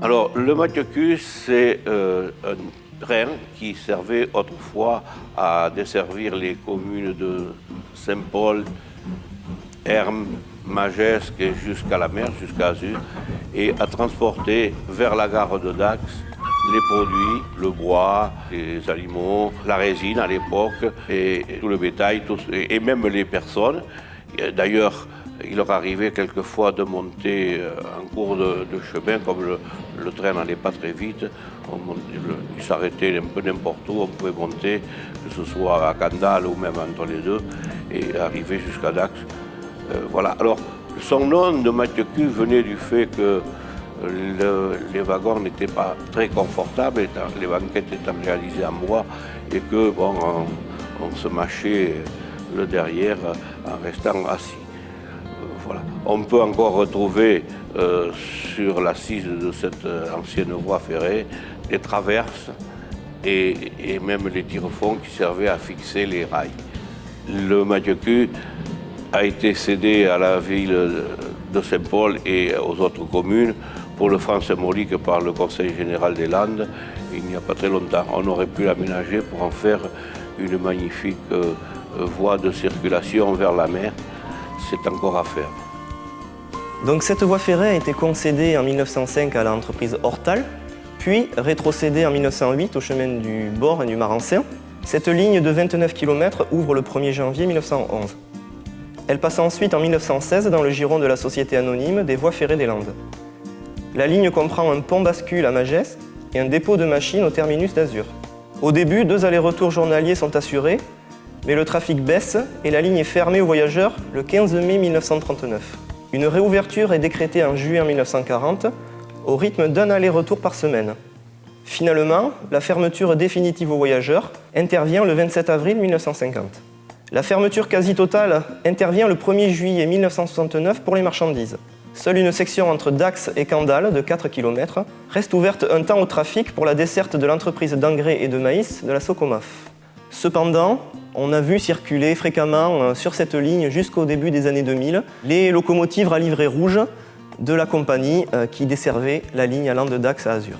Alors, le Mathieu-Cus, c'est un train qui servait autrefois à desservir les communes de Saint-Paul, Hermes, Magesque et jusqu'à la mer, jusqu'à Azur, et à transporter vers la gare de Dax les produits, le bois, les aliments, la résine à l'époque, et tout le bétail, et même les personnes. D'ailleurs, il leur arrivait quelquefois de monter en cours de chemin, comme le train n'allait pas très vite, il s'arrêtait un peu n'importe où, on pouvait monter, que ce soit à Candale ou même entre les deux, et arriver jusqu'à Dax. Voilà. Alors, son nom de Mathieu-Cus venait du fait que les wagons n'étaient pas très confortables, les banquettes étant réalisées en bois, et que bon, on se mâchait le derrière en restant assis. Voilà. On peut encore retrouver sur l'assise de cette ancienne voie ferrée les traverses et même les tire-fonds qui servaient à fixer les rails. Le Mathieu-Cus a été cédé à la ville de Saint-Paul et aux autres communes pour le franc symbolique par le Conseil général des Landes il n'y a pas très longtemps. On aurait pu l'aménager pour en faire une magnifique voie de circulation vers la mer. C'est encore à faire. Donc cette voie ferrée a été concédée en 1905 à l'entreprise Hortal, puis rétrocédée en 1908 au chemin du Bord et du Marancin. Cette ligne de 29 km ouvre le 1er janvier 1911. Elle passe ensuite en 1916 dans le giron de la Société anonyme des voies ferrées des Landes. La ligne comprend un pont bascule à Magesque et un dépôt de machines au terminus d'Azur. Au début, 2 allers-retours journaliers sont assurés, mais le trafic baisse et la ligne est fermée aux voyageurs le 15 mai 1939. Une réouverture est décrétée en juillet 1940 au rythme d'un aller-retour par semaine. Finalement, la fermeture définitive aux voyageurs intervient le 27 avril 1950. La fermeture quasi totale intervient le 1er juillet 1969 pour les marchandises. Seule une section entre Dax et Candale de 4 km reste ouverte un temps au trafic pour la desserte de l'entreprise d'engrais et de maïs de la Socomaf. Cependant, on a vu circuler fréquemment sur cette ligne jusqu'au début des années 2000 les locomotives à livrée rouge de la compagnie qui desservait la ligne allant de Dax à Azur.